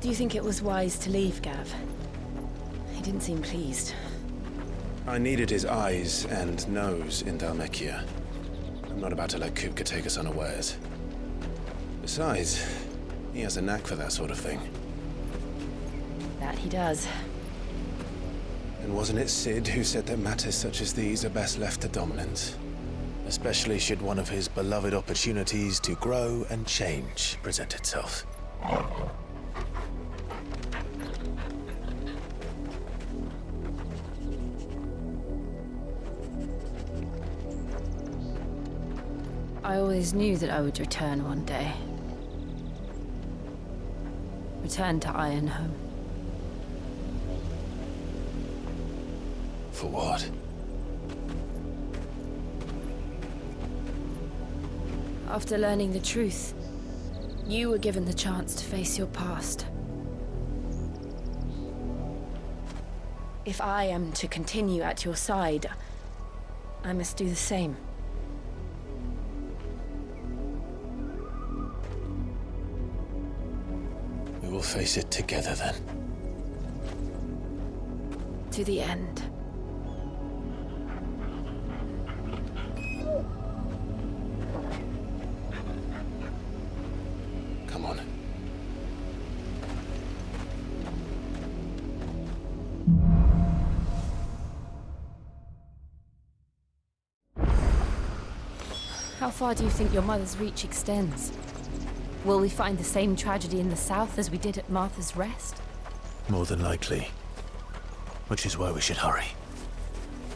Do you think it was wise to leave, Gav? He didn't seem pleased. I needed his eyes and nose in Dhalmekia. I'm not about to let Kupka take us unawares. Besides, he has a knack for that sort of thing. That he does. And wasn't it Sid who said that matters such as these are best left to dominance? Especially should one of his beloved opportunities to grow and change present itself. I always knew that I would return one day. Return to Ironhome. For what? After learning the truth, you were given the chance to face your past. If I am to continue at your side, I must do the same. We will face it together then. To the end. Come on. How far do you think your mother's reach extends? Will we find the same tragedy in the south as we did at Martha's Rest? More than likely. Which is why we should hurry.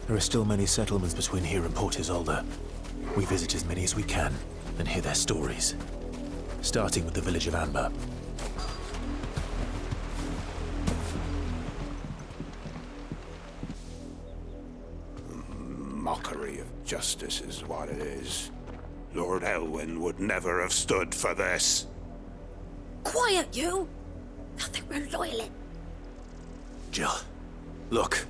There are still many settlements between here and Port Isolde. We visit as many as we can, and hear their stories. Starting with the village of Amber. Mockery of justice is what it is. Lord Elwyn would never have stood for this. Quiet, you! I think we're loyal. Jill, look.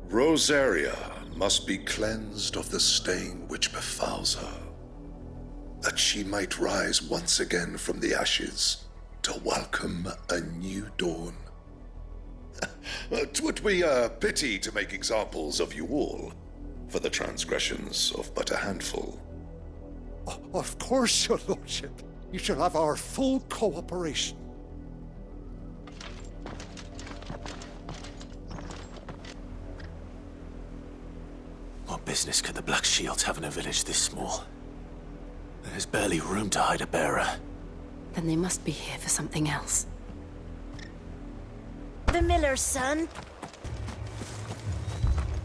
Rosaria must be cleansed of the stain which befouls her, that she might rise once again from the ashes to welcome a new dawn. 'Twould be a pity to make examples of you all, for the transgressions of but a handful. Of course, your lordship. You shall have our full cooperation. What business could the Black Shields have in a village this small? There's barely room to hide a bearer. Then they must be here for something else. The miller's son.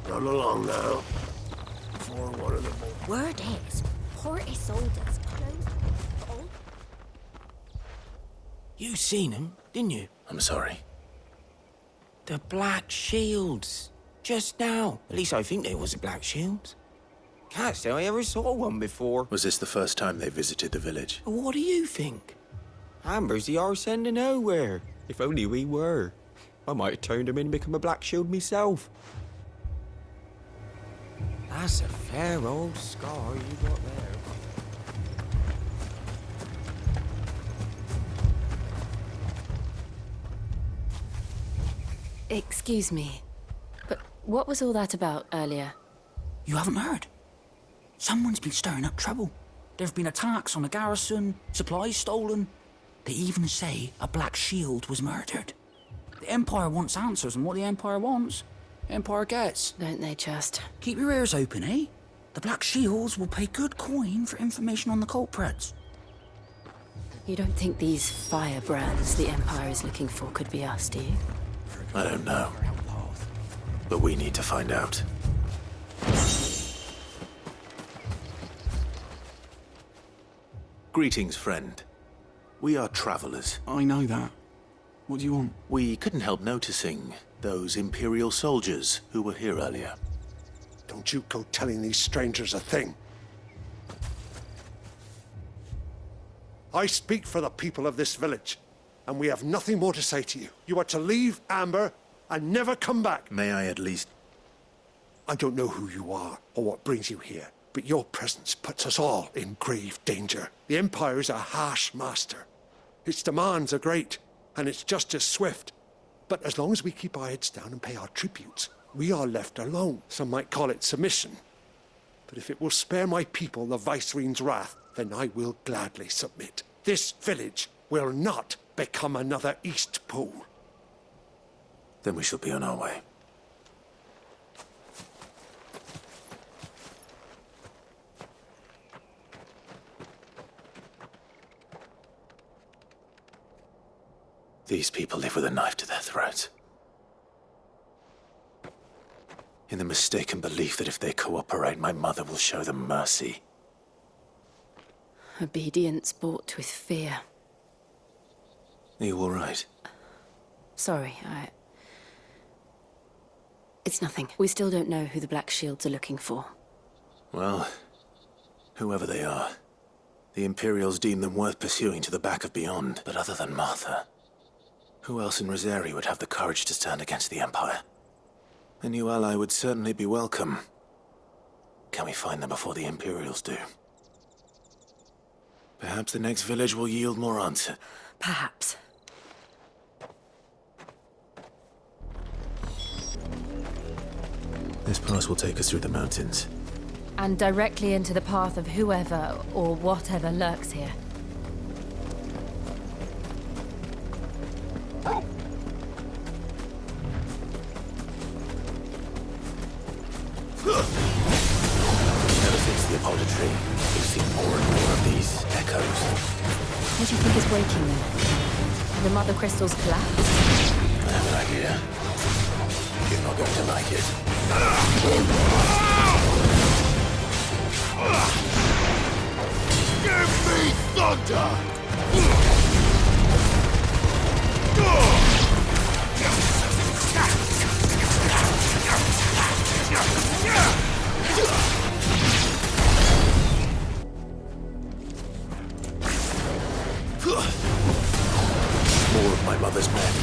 Run along now. Before one of them. Word is, Port Isolde's closed. Oh. You seen him, didn't you? I'm sorry. The Black Shields. Just now. At least I think there was a Black Shields. Can't say I ever saw one before. Was this the first time they visited the village? But what do you think? Amber's the arse end of nowhere. If only we were. I might have turned him in and become a Black Shield myself. That's a fair old scar you got there. Excuse me, but what was all that about earlier? You haven't heard? Someone's been stirring up trouble. There have been attacks on the garrison, supplies stolen. They even say a Black Shield was murdered. The Empire wants answers, and what the Empire wants, Empire gets. Don't they just? Keep your ears open, eh? The Black Shields will pay good coin for information on the culprits. You don't think these firebrands the Empire is looking for could be us, do you? I don't know. But we need to find out. Greetings, friend. We are travelers. I know that. What do you want? We couldn't help noticing those Imperial soldiers who were here earlier. Don't you go telling these strangers a thing. I speak for the people of this village, and we have nothing more to say to you. You are to leave Amber and never come back. May I at least... I don't know who you are or what brings you here, But your presence puts us all in grave danger. The Empire's a harsh master. Its demands are great, and its justice swift. But as long as we keep our heads down and pay our tributes, we are left alone. Some might call it submission. But if it will spare my people the Viceroy's wrath, then I will gladly submit. This village will not become another Eastpool. Then we shall be on our way. These people live with a knife to their throats. In the mistaken belief that if they cooperate, my mother will show them mercy. Obedience bought with fear. Are you all right? Sorry, It's nothing. We still don't know who the Black Shields are looking for. Well, whoever they are, the Imperials deem them worth pursuing to the back of beyond. But other than Martha, who else in Rosari would have the courage to stand against the Empire? A new ally would certainly be welcome. Can we find them before the Imperials do? Perhaps the next village will yield more answer. Perhaps. This pass will take us through the mountains. And directly into the path of whoever or whatever lurks here. Ever since the Apollo tree, we've seen more and more of these echoes. What do you think is waking them? The mother crystals collapsed? I have an idea. You're not going to like it. Give me thunder! More of my mother's men.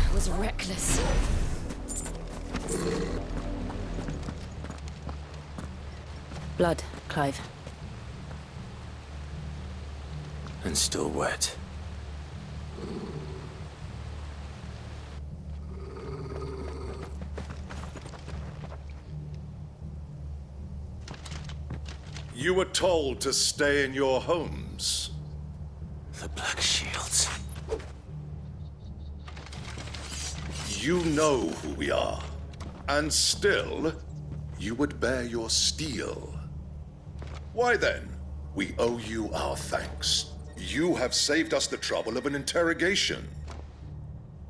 It was reckless. Blood, Clive. And still wet. You were told to stay in your homes. The Black Shields. You know who we are. And still, you would bear your steel. Why then, we owe you our thanks. You have saved us the trouble of an interrogation.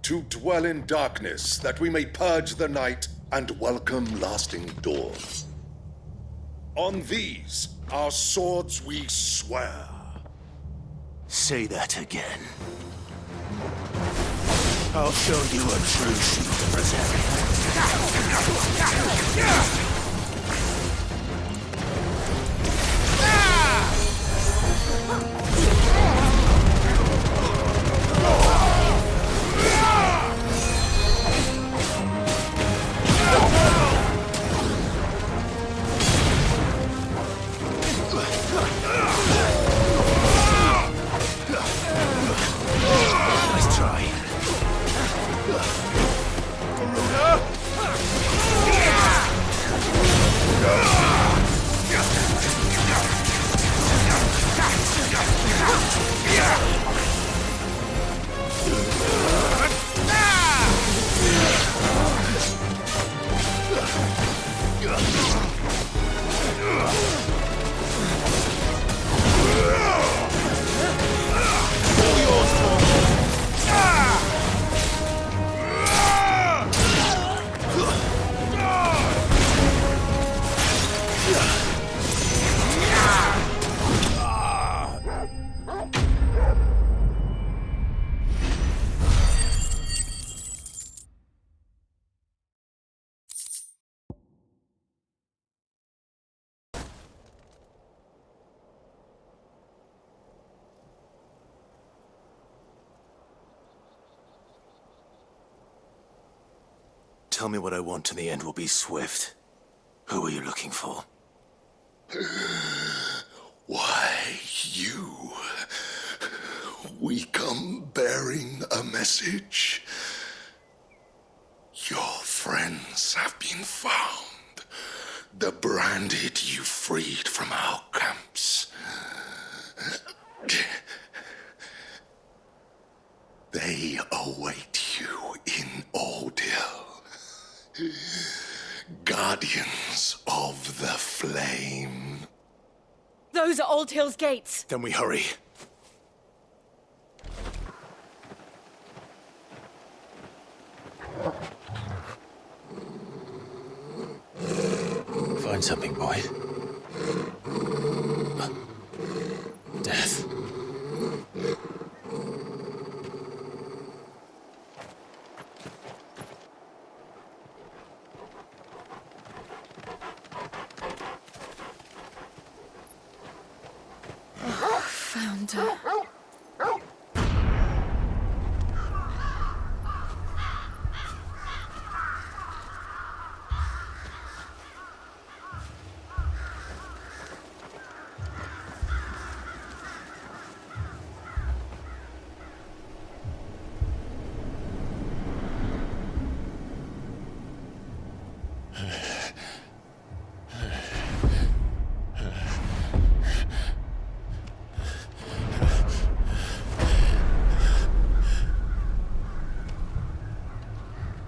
To dwell in darkness, that we may purge the night and welcome lasting dawn. On these, our swords we swear. Say that again. I'll show you a true shield of Rosaria. Nice try. tell me what I want and the end will be swift. Who are you looking for? Why, you. We come bearing a message. Your friends have been found. The branded you freed from our camps. They await you in Ordeal. Guardians of the Flame. Those are Old Hill's gates. Then we hurry. Find something, boy. Death. Found her.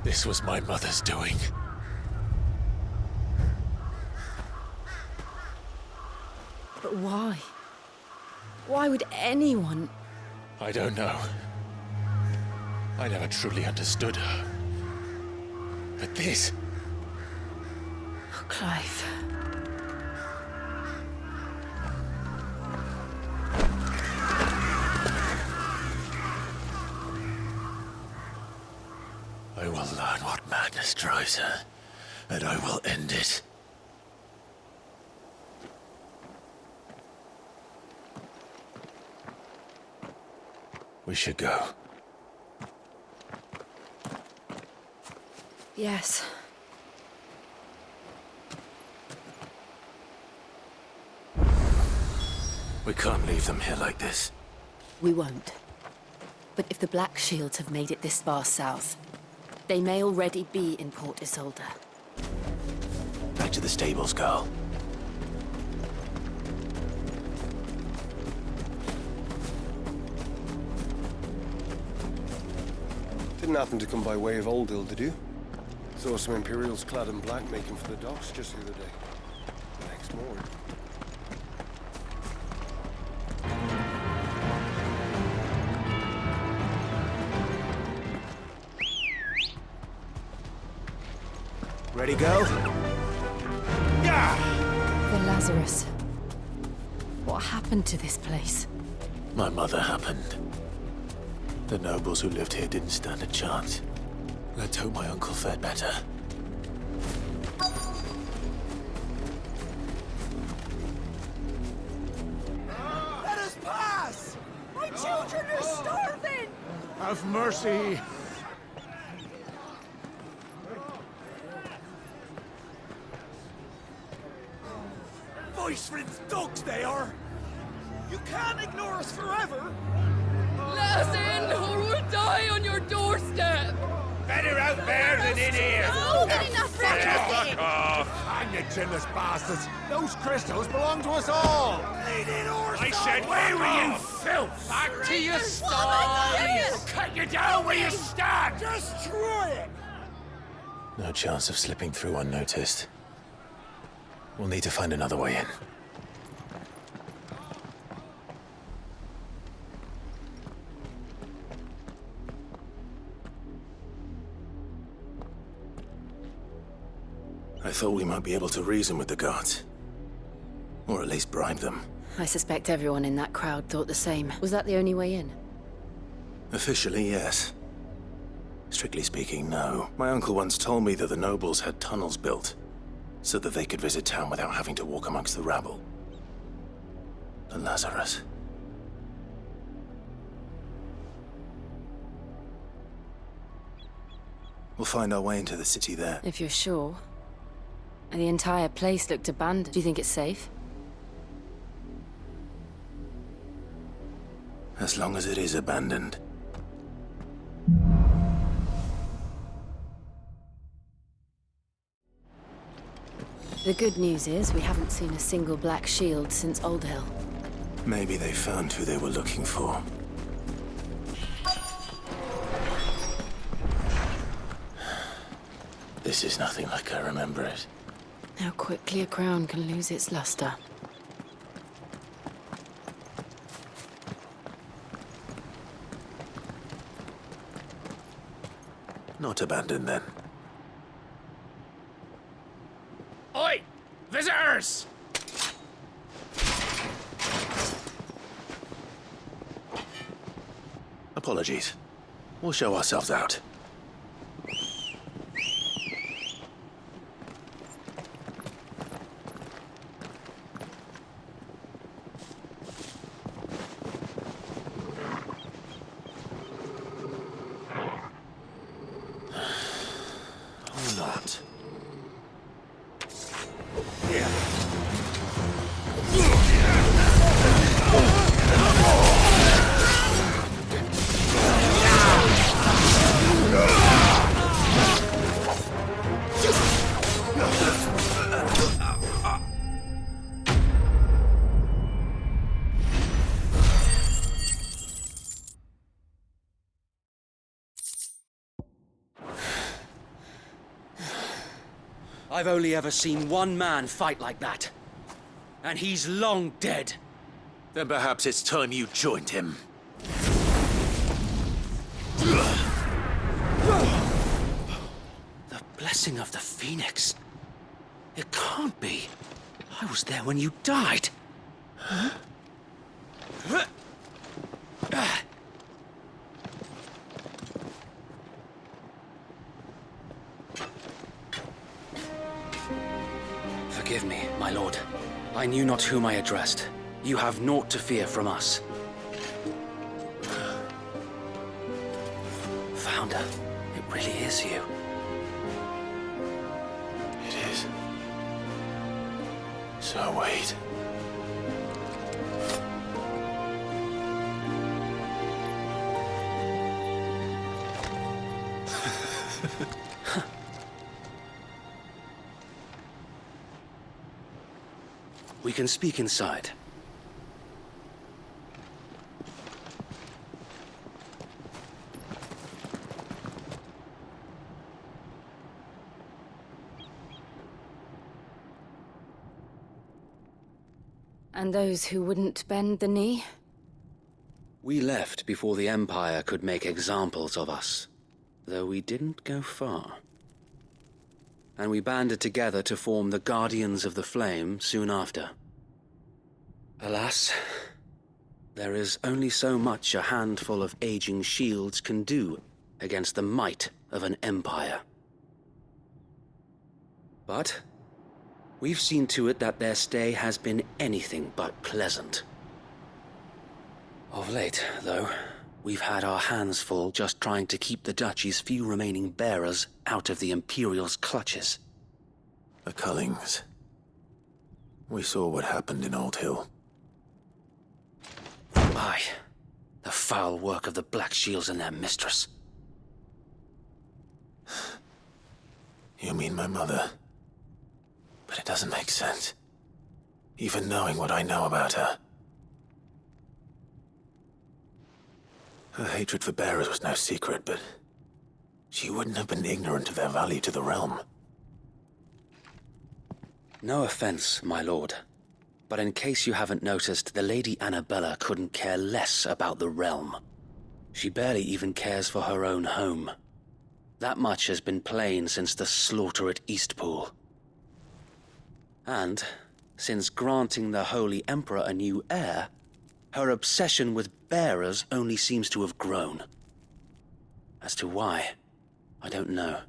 This was my mother's doing. But why? Why would anyone... I don't know. I never truly understood her. But this... Oh, Clive. I will learn what madness drives her, and I will end it. We should go. Yes. We can't leave them here like this. We won't. But if the Black Shields have made it this far south, they may already be in Port Isolde. Back to the stables, girl. Didn't happen to come by way of Oldhill, did you? Saw some Imperials clad in black making for the docks just the other day. Next morning. Ready, go? The Lazarus. What happened to this place? My mother happened. The nobles who lived here didn't stand a chance. Let's hope my uncle fared better. Let us pass! My children are starving! Have mercy! Voice-rinsed dogs they are! You can't ignore us forever! Let us in, or we'll die on your doorstep! Better out there than in here. More than enough for Fuck off. Hang you chinless bastards! Those crystals belong to us all! I said, where were you, filth? Back to your What sties! Cut you down where you stand. Destroy it! No chance of slipping through unnoticed. We'll need to find another way in. I thought we might be able to reason with the guards. Or at least bribe them. I suspect everyone in that crowd thought the same. Was that the only way in? Officially, yes. Strictly speaking, no. My uncle once told me that the nobles had tunnels built, so that they could visit town without having to walk amongst the rabble. The Lazarus. We'll find our way into the city there. If you're sure. And the entire place looked abandoned. Do you think it's safe? As long as it is abandoned. The good news is we haven't seen a single black shield since Old Hill. Maybe they found who they were looking for. This is nothing like I remember it. How quickly a crown can lose its luster. Not abandoned, then. Oi! Visitors! Apologies. We'll show ourselves out. Or not. I've only ever seen one man fight like that. And he's long dead. Then perhaps it's time you joined him. The blessing of the Phoenix. It can't be. I was there when you died. Forgive me, my lord. I knew not whom I addressed. You have naught to fear from us. Founder, it really is you. It is. So wait. We can speak inside. And those who wouldn't bend the knee? We left before the Empire could make examples of us, though we didn't go far. And we banded together to form the Guardians of the Flame soon after. Alas, there is only so much a handful of aging shields can do against the might of an empire. But we've seen to it that their stay has been anything but pleasant. Of late, though, we've had our hands full just trying to keep the Duchy's few remaining bearers out of the Imperial's clutches. The Cullings. We saw what happened in Old Hill. Aye. The foul work of the Black Shields and their mistress. You mean my mother? But it doesn't make sense. Even knowing what I know about her. Her hatred for bearers was no secret, but she wouldn't have been ignorant of their value to the realm. No offense, my lord. But in case you haven't noticed, the Lady Annabella couldn't care less about the realm. She barely even cares for her own home. That much has been plain since the slaughter at Eastpool. And, since granting the Holy Emperor a new heir, her obsession with bearers only seems to have grown. As to why, I don't know.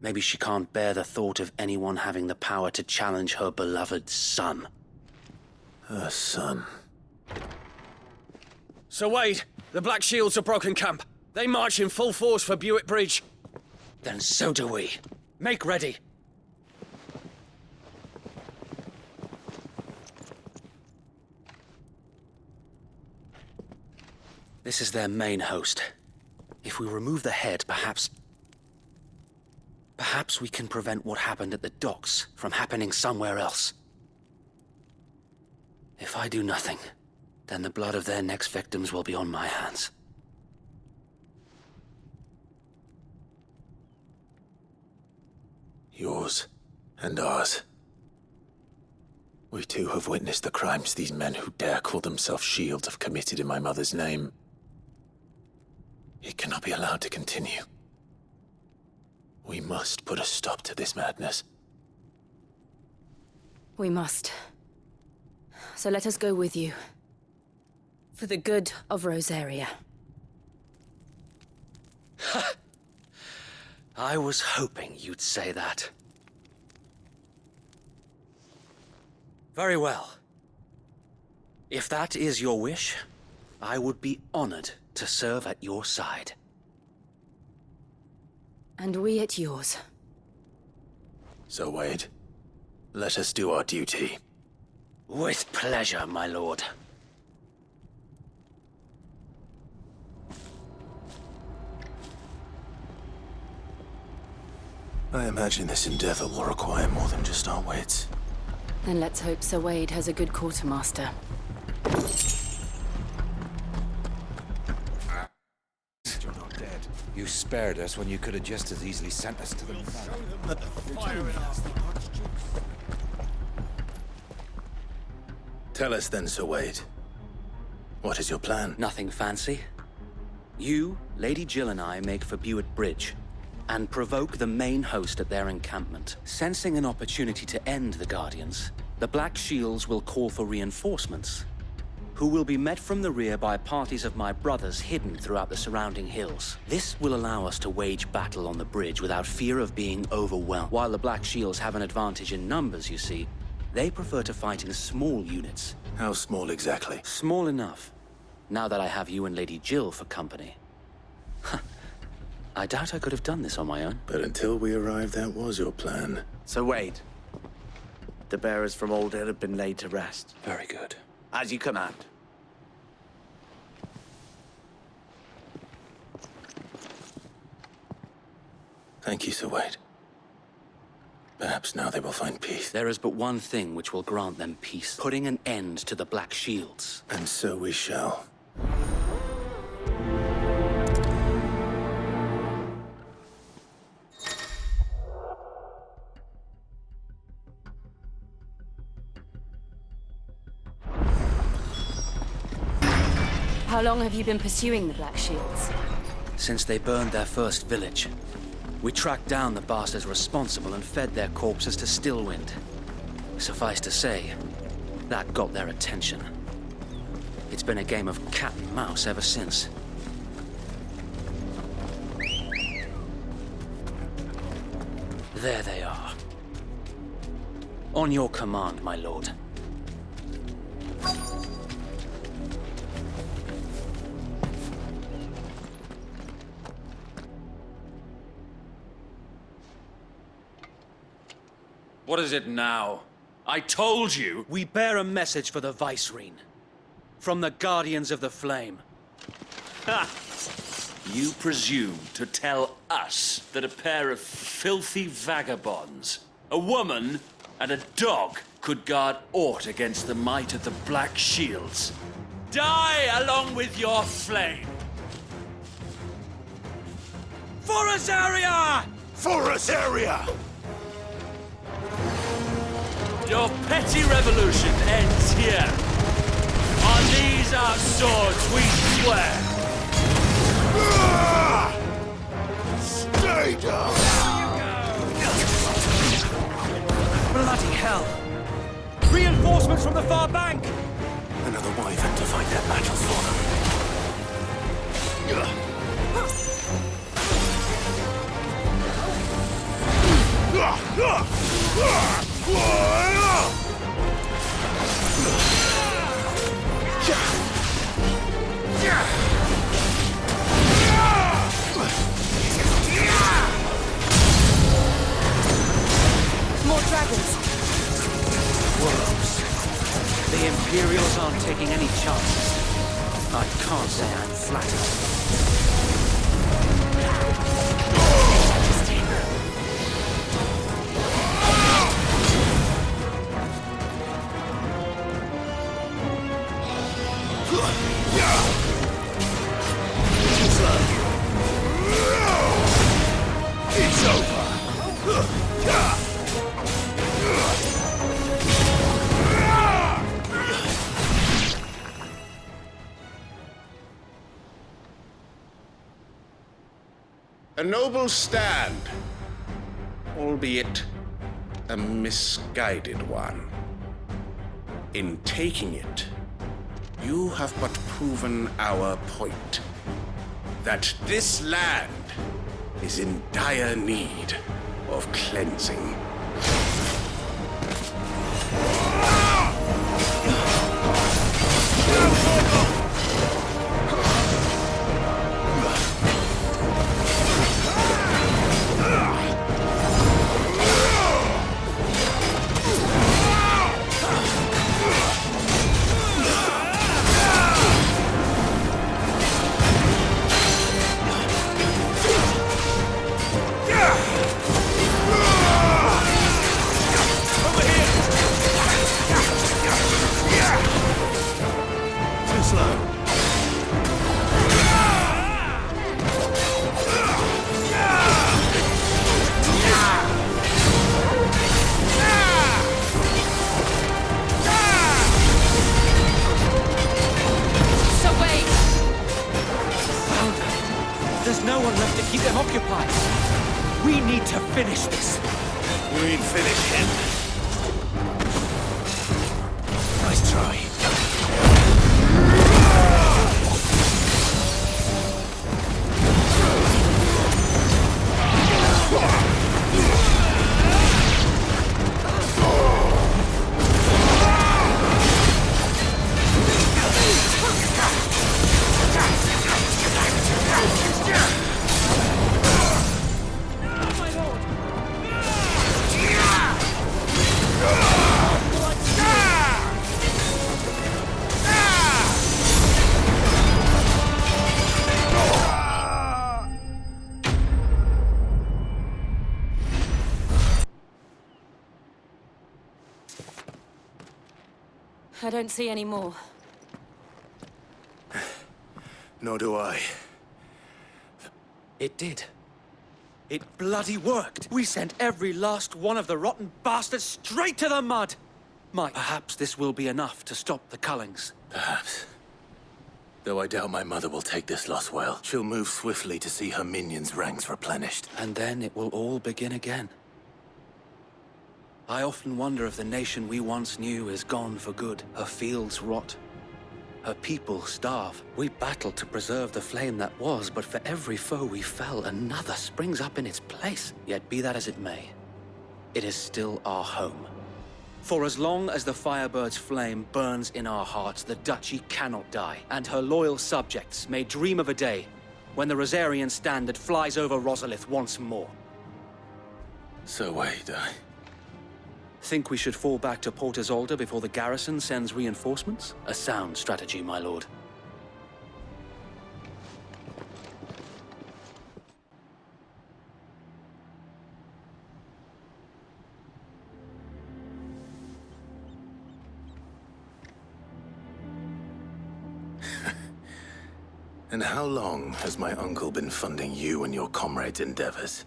Maybe she can't bear the thought of anyone having the power to challenge her beloved son. Her son. Sir Wade, the Black Shields have broken camp. They march in full force for Buick Bridge. Then so do we. Make ready. This is their main host. If we remove the head, perhaps we can prevent what happened at the docks from happening somewhere else. If I do nothing, then the blood of their next victims will be on my hands. Yours and ours. We too have witnessed the crimes these men who dare call themselves shields have committed in my mother's name. It cannot be allowed to continue. We must put a stop to this madness. We must. So let us go with you. For the good of Rosaria. I was hoping you'd say that. Very well. If that is your wish, I would be honored to serve at your side. And we at yours. So, Wade, let us do our duty. With pleasure, my lord. I imagine this endeavor will require more than just our wits. Then let's hope Sir Wade has a good quartermaster. You're not dead. You spared us when you could have just as easily sent us to the Tell us then, Sir Wade. What is your plan? Nothing fancy. You, Lady Jill and I make for Buett Bridge and provoke the main host at their encampment. Sensing an opportunity to end the Guardians, the Black Shields will call for reinforcements, who will be met from the rear by parties of my brothers hidden throughout the surrounding hills. This will allow us to wage battle on the bridge without fear of being overwhelmed. While the Black Shields have an advantage in numbers, you see, they prefer to fight in small units. How small exactly? Small enough, now that I have you and Lady Jill for company. I doubt I could have done this on my own. But until we arrived, that was your plan. So Wade, the bearers from Old Hill have been laid to rest. Very good. As you command. Thank you, Sir Wade. Perhaps now they will find peace. There is but one thing which will grant them peace. Putting an end to the Black Shields. And so we shall. How long have you been pursuing the Black Shields? Since they burned their first village. We tracked down the bastards responsible and fed their corpses to Stillwind. Suffice to say, that got their attention. It's been a game of cat and mouse ever since. There they are. On your command, my lord. What is it now? I told you! We bear a message for the Vicereine. From the Guardians of the Flame. Ha! You presume to tell us that a pair of filthy vagabonds, a woman and a dog, could guard aught against the might of the Black Shields? Die along with your flame! For Rosaria! For Rosaria! Your petty revolution ends here. On these our swords we swear. Stay down! Bloody hell! Reinforcements from the far bank! Another wyvern to fight their battles for them. any chances. I can't say I'm flattered. It's over. A noble stand, albeit a misguided one. In taking it, you have but proven our point, that this land is in dire need of cleansing. There's no one left to keep them occupied. We need to finish this. You mean finish him? Nice try. I don't see any more. Nor do I. It did. It bloody worked. We sent every last one of the rotten bastards straight to the mud. Perhaps this will be enough to stop the Cullings. Perhaps. Though I doubt my mother will take this loss well. She'll move swiftly to see her minions' ranks replenished. And then it will all begin again. I often wonder if the nation we once knew is gone for good. Her fields rot. Her people starve. We battled to preserve the flame that was, but for every foe we fell, another springs up in its place. Yet be that as it may, it is still our home. For as long as the Firebird's flame burns in our hearts, the Duchy cannot die, and her loyal subjects may dream of a day when the Rosarian standard flies over Rosalith once more. So wait, Think we should fall back to Port Isolde before the garrison sends reinforcements? A sound strategy, my lord. And how long has my uncle been funding you and your comrades' endeavors?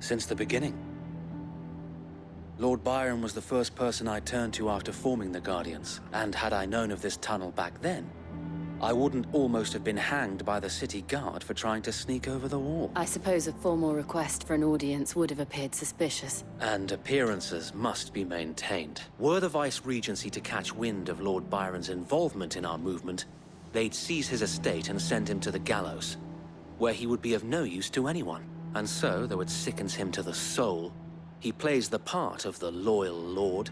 Since the beginning. Lord Byron was the first person I turned to after forming the Guardians, and had I known of this tunnel back then, I wouldn't almost have been hanged by the city guard for trying to sneak over the wall. I suppose a formal request for an audience would have appeared suspicious. And appearances must be maintained. Were the Vice-Regency to catch wind of Lord Byron's involvement in our movement, they'd seize his estate and send him to the gallows, where he would be of no use to anyone. And so, though it sickens him to the soul, he plays the part of the loyal lord,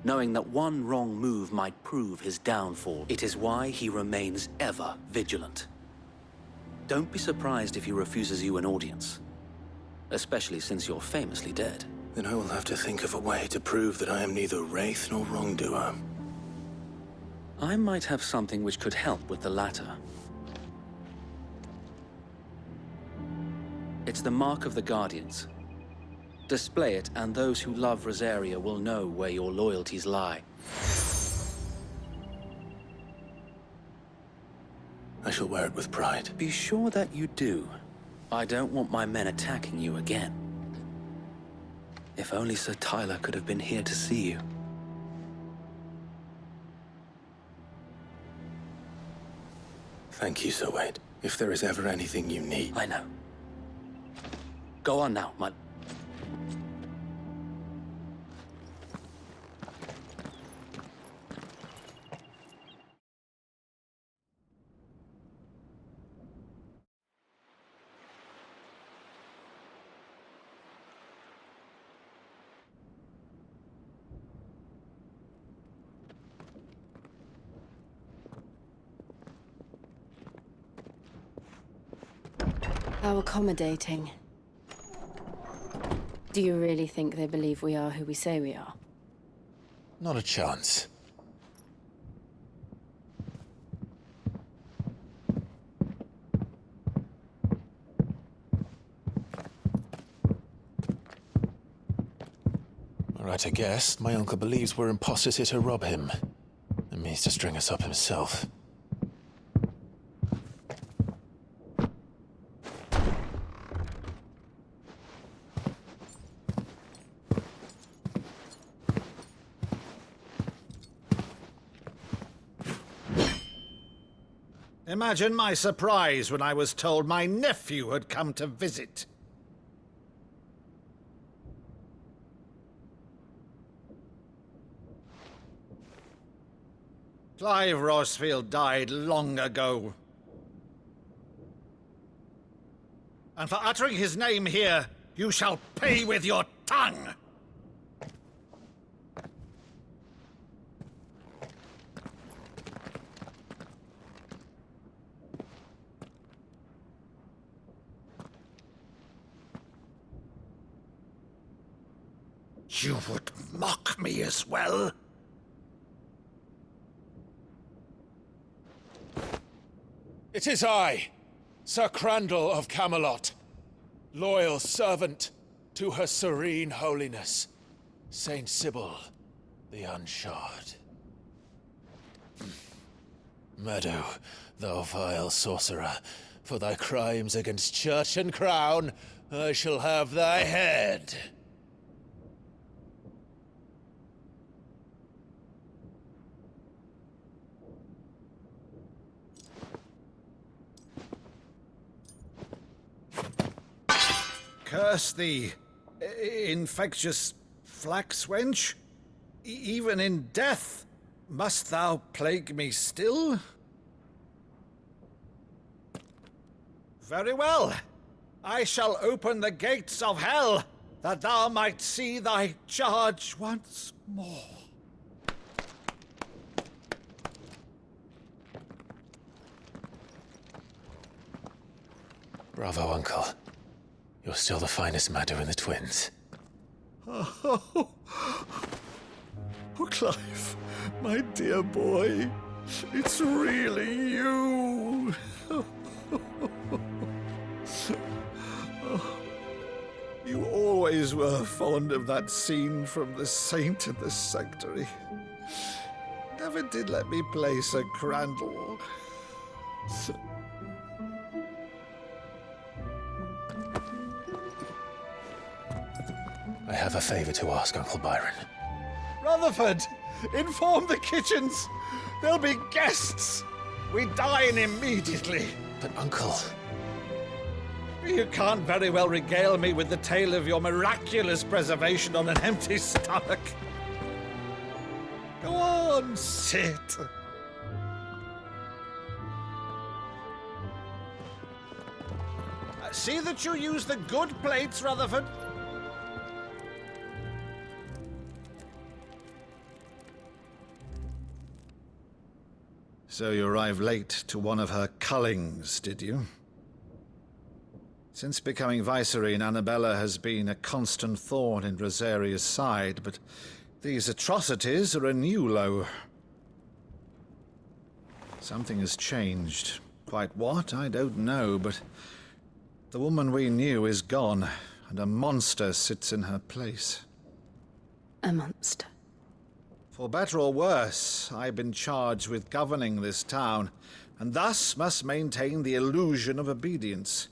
knowing that one wrong move might prove his downfall. It is why he remains ever vigilant. Don't be surprised if he refuses you an audience, especially since you're famously dead. Then I will have to think of a way to prove that I am neither wraith nor wrongdoer. I might have something which could help with the latter. It's the mark of the Guardians. Display it, and those who love Rosaria will know where your loyalties lie. I shall wear it with pride. Be sure that you do. I don't want my men attacking you again. If only Sir Tyler could have been here to see you. Thank you, Sir Wade. If there is ever anything you need... I know. Go on now, my... How accommodating. Do you really think they believe we are who we say we are? Not a chance. Right, I guess. My uncle believes we're imposters here to rob him. And means to string us up himself. Imagine my surprise when I was told my nephew had come to visit. Clive Rosfield died long ago. And for uttering his name here, you shall pay with your tongue! You would mock me as well? It is I, Sir Crandall of Camelot, loyal servant to Her Serene Holiness, Saint Sybil the Unshod. Meadow, thou vile sorcerer, for thy crimes against church and crown, I shall have thy head. Curse thee, infectious flax wench. Even in death, must thou plague me still? Very well. I shall open the gates of hell, that thou might see thy charge once more. Bravo, Uncle. You're still the finest Maddo in the twins. Oh, Clive, my dear boy, it's really you. You always were fond of that scene from The Saint and the Sanctuary. Never did let me play Sir Crandall. I have a favor to ask, Uncle Byron. Rutherford, inform the kitchens. There'll be guests. We dine immediately. But, Uncle... You can't very well regale me with the tale of your miraculous preservation on an empty stomach. Go on, sit. See that you use the good plates, Rutherford. So you arrived late to one of her cullings, did you? Since becoming Vicereine, Annabella has been a constant thorn in Rosaria's side, but these atrocities are a new low. Something has changed. Quite what, I don't know, but the woman we knew is gone, and a monster sits in her place. A monster. For better or worse, I've been charged with governing this town, and thus must maintain the illusion of obedience.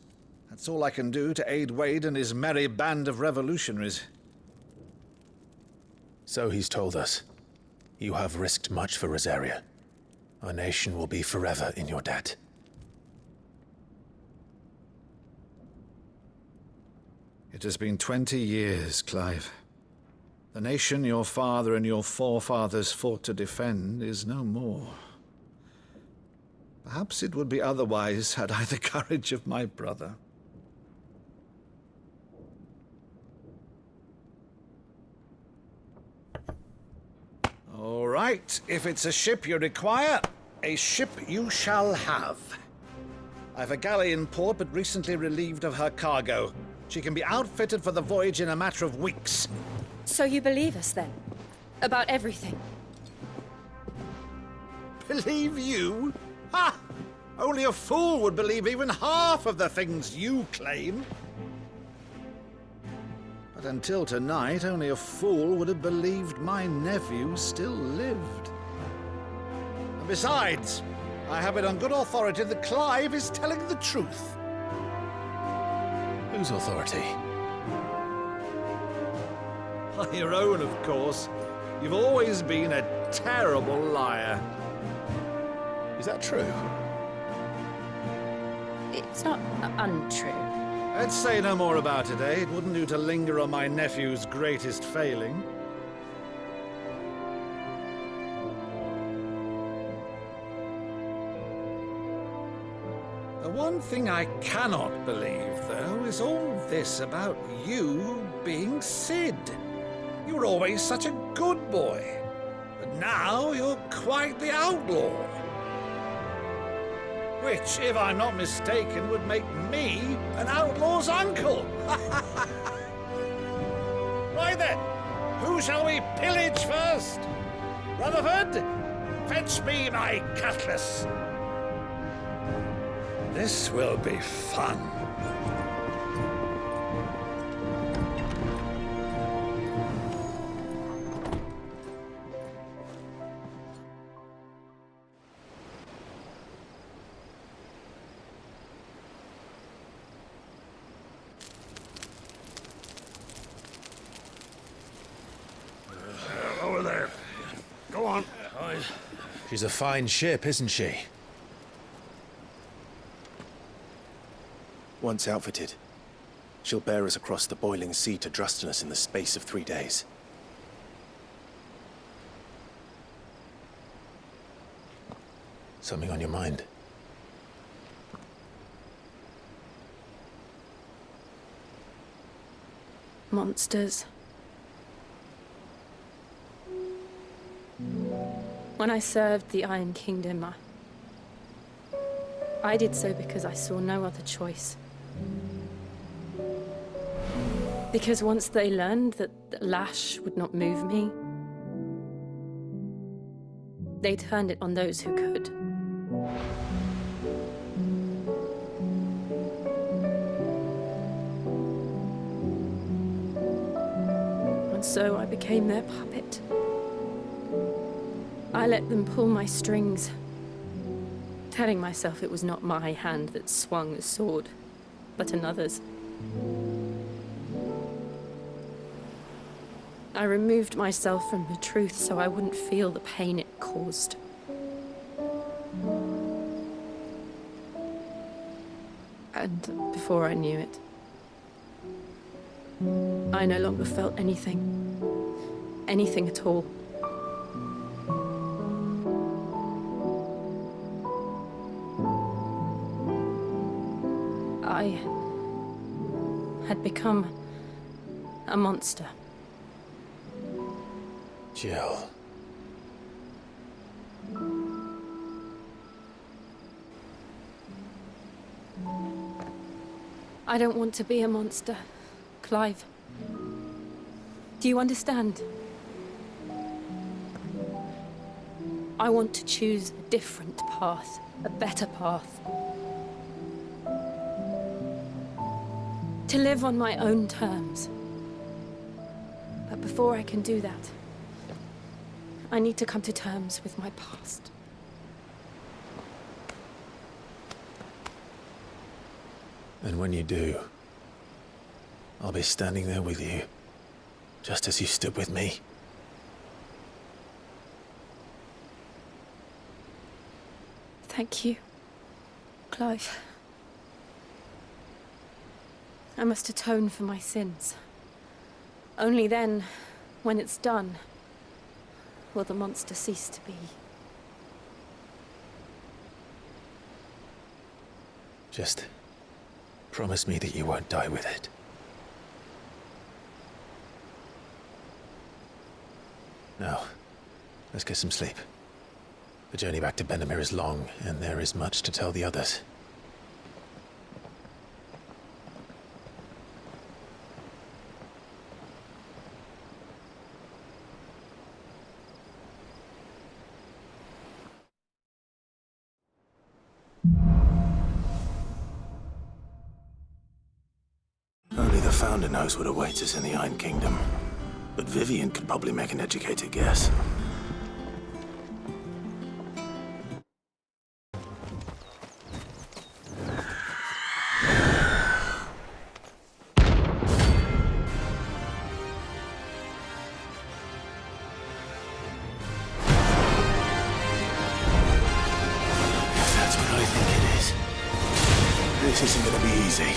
That's all I can do to aid Wade and his merry band of revolutionaries. So he's told us. You have risked much for Rosaria. Our nation will be forever in your debt. It has been 20 years, Clive. The nation your father and your forefathers fought to defend is no more. Perhaps it would be otherwise had I the courage of my brother. All right, if it's a ship you require, a ship you shall have. I've a galley in port, but recently relieved of her cargo. She can be outfitted for the voyage in a matter of weeks. So you believe us, then? About everything? Believe you? Ha! Only a fool would believe even half of the things you claim. But until tonight, only a fool would have believed my nephew still lived. And besides, I have it on good authority that Clive is telling the truth. Whose authority? Your own, of course. You've always been a terrible liar. Is that true? It's not untrue. Let's say no more about it, eh? It wouldn't do to linger on my nephew's greatest failing. The one thing I cannot believe, though, is all this about you being Sid. You were always such a good boy, but now you're quite the outlaw. Which, if I'm not mistaken, would make me an outlaw's uncle. Right then, who shall we pillage first? Rutherford, fetch me my cutlass. This will be fun. Over there. Go on. She's a fine ship, isn't she? Once outfitted, she'll bear us across the boiling sea to Drustinus in the space of 3 days. Something on your mind? Monsters. When I served the Iron Kingdom, I did so because I saw no other choice. Because once they learned that the lash would not move me, they turned it on those who could. And so I became their puppet. I let them pull my strings, telling myself it was not my hand that swung the sword, but another's. I removed myself from the truth so I wouldn't feel the pain it caused. And before I knew it, I no longer felt anything. Anything at all. I had become a monster. Jill. I don't want to be a monster, Clive. Do you understand? I want to choose a different path, a better path. To live on my own terms. But before I can do that, I need to come to terms with my past. And when you do, I'll be standing there with you, just as you stood with me. Thank you, Clive. I must atone for my sins. Only then, when it's done, will the monster cease to be. Just promise me that you won't die with it. Now, let's get some sleep. The journey back to Benamir is long, and there is much to tell the others. Only the Founder knows what awaits us in the Iron Kingdom. But Vivian could probably make an educated guess. That's what I think it is. This isn't gonna be easy.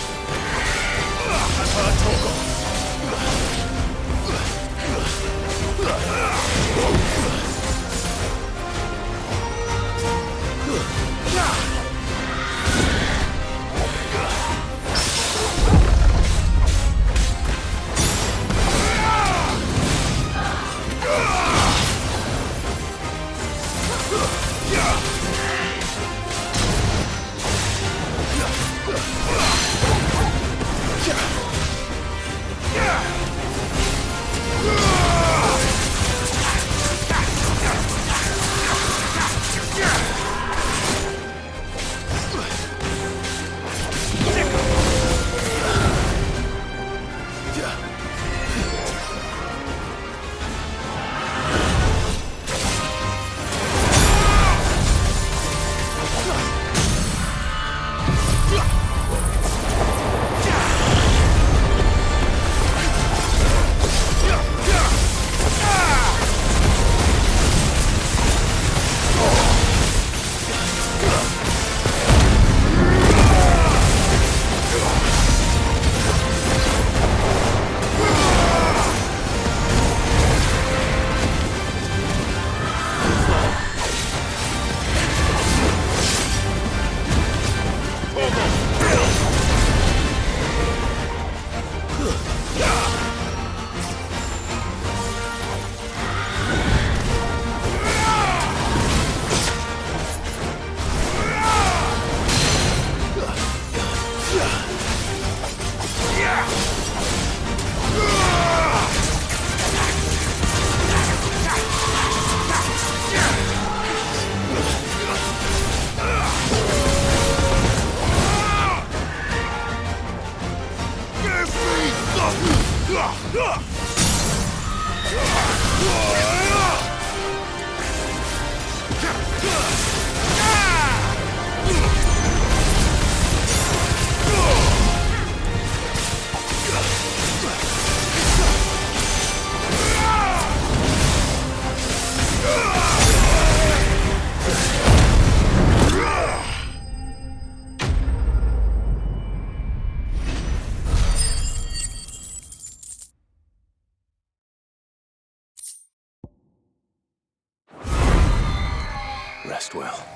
Rest well.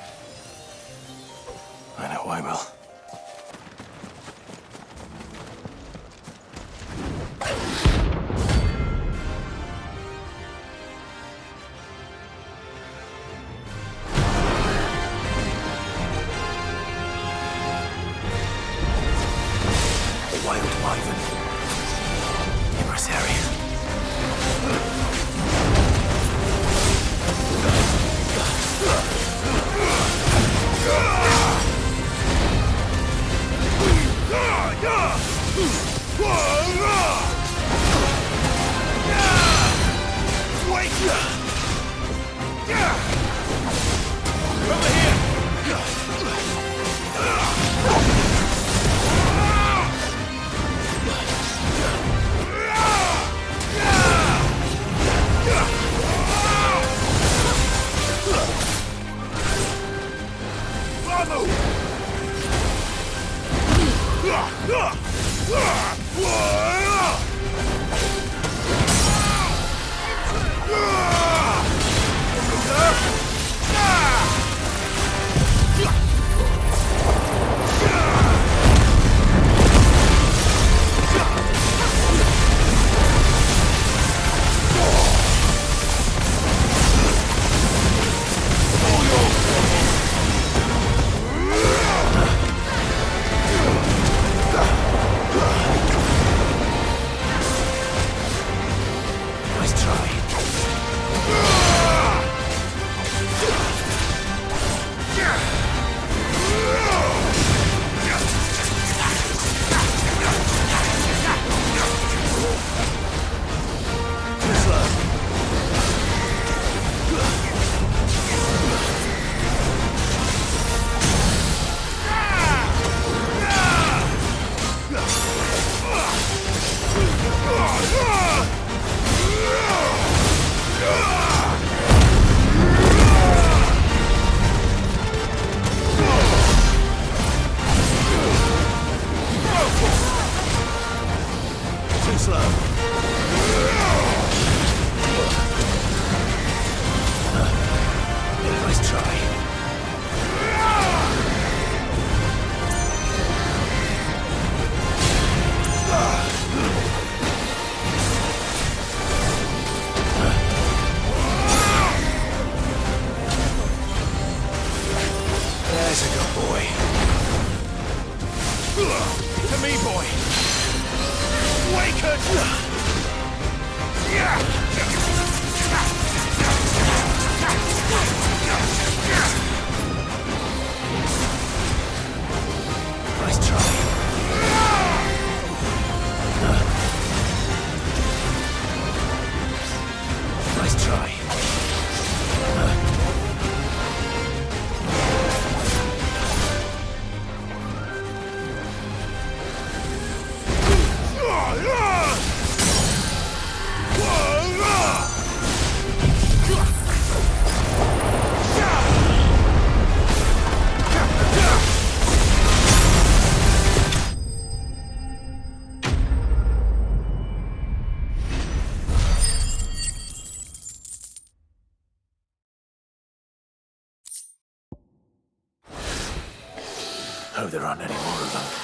I know I will. A wild wyvern. In this area. Oh, there aren't any more of them.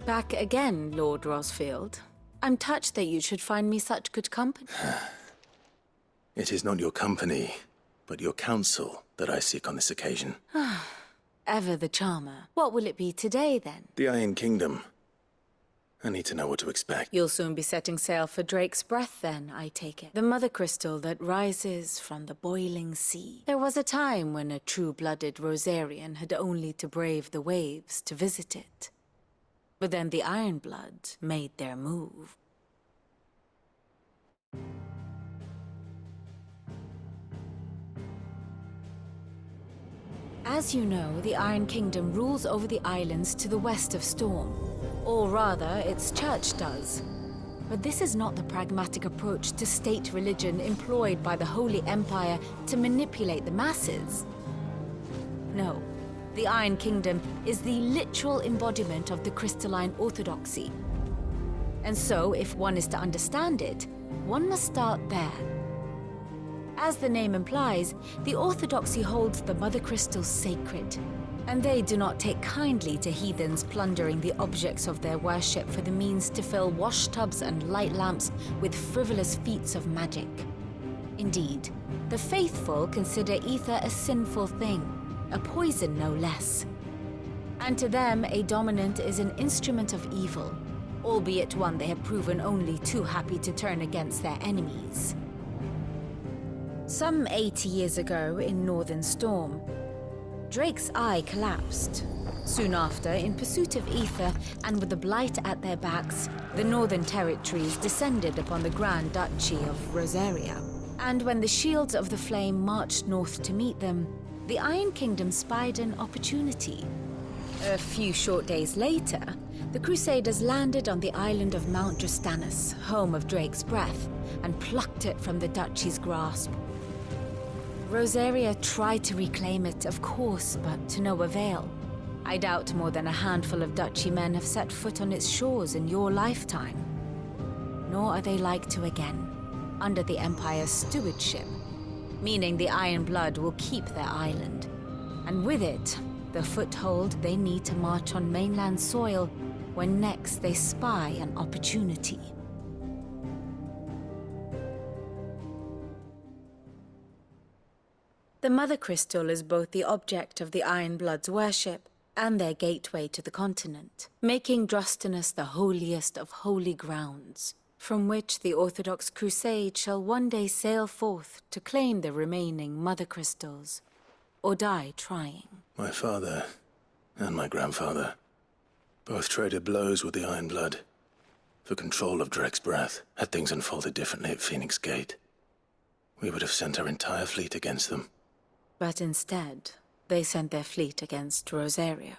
Back again, Lord Rosfield. I'm touched that you should find me such good company. It is not your company, but your counsel that I seek on this occasion. Ever the charmer. What will it be today, then? The Iron Kingdom. I need to know what to expect. You'll soon be setting sail for Drake's Breath, then, I take it. The mother crystal that rises from the boiling sea. There was a time when a true-blooded Rosarian had only to brave the waves to visit it. But then the Ironblood made their move. As you know, the Iron Kingdom rules over the islands to the west of Storm. Or rather, its church does. But this is not the pragmatic approach to state religion employed by the Holy Empire to manipulate the masses. No. The Iron Kingdom is the literal embodiment of the crystalline orthodoxy. And so, if one is to understand it, one must start there. As the name implies, the orthodoxy holds the mother crystals sacred, and they do not take kindly to heathens plundering the objects of their worship for the means to fill washtubs and light lamps with frivolous feats of magic. Indeed, the faithful consider ether a sinful thing, a poison no less. And to them, a dominant is an instrument of evil, albeit one they have proven only too happy to turn against their enemies. Some 80 years ago, in Northern Storm, Drake's eye collapsed. Soon after, in pursuit of ether, and with the Blight at their backs, the Northern Territories descended upon the Grand Duchy of Rosaria. And when the Shields of the Flame marched north to meet them, the Iron Kingdom spied an opportunity. A few short days later, the Crusaders landed on the island of Mount Drastanus, home of Drake's Breath, and plucked it from the Duchy's grasp. Rosaria tried to reclaim it, of course, but to no avail. I doubt more than a handful of Duchy men have set foot on its shores in your lifetime. Nor are they like to again, under the Empire's stewardship, meaning the Iron Blood will keep their island, and with it, the foothold they need to march on mainland soil when next they spy an opportunity. The Mother Crystal is both the object of the Ironbloods' worship and their gateway to the continent, making Drustinus the holiest of holy grounds, from which the Orthodox Crusade shall one day sail forth to claim the remaining Mother Crystals, or die trying. My father and my grandfather both traded blows with the Ironblood for control of Drek's breath. Had things unfolded differently at Phoenix Gate, we would have sent our entire fleet against them. But instead, they sent their fleet against Rosaria,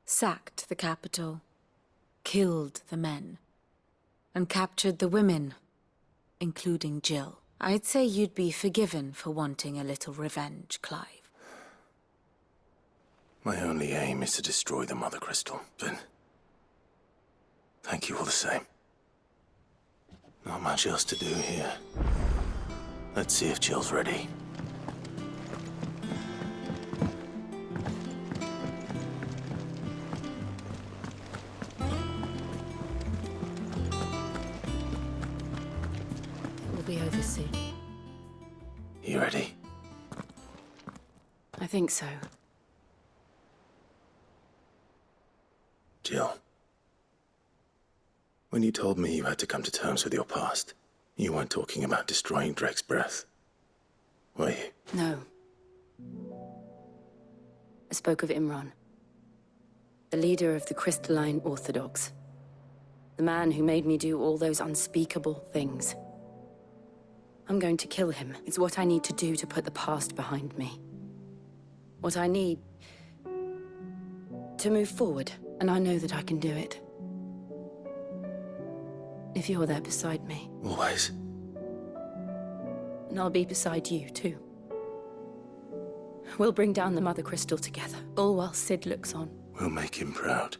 sacked the capital, killed the men, and captured the women, including Jill. I'd say you'd be forgiven for wanting a little revenge, Clive. My only aim is to destroy the Mother Crystal, but thank you all the same. Not much else to do here. Let's see if Jill's ready. We'll be over soon. You ready? I think so. Jill, when you told me you had to come to terms with your past, you weren't talking about destroying Drek's breath, were you? No. I spoke of Imran, the leader of the Crystalline Orthodox. The man who made me do all those unspeakable things. I'm going to kill him. It's what I need to do to put the past behind me. What I need to move forward, and I know that I can do it. If you're there beside me. Always. And I'll be beside you, too. We'll bring down the Mother Crystal together, all while Sid looks on. We'll make him proud.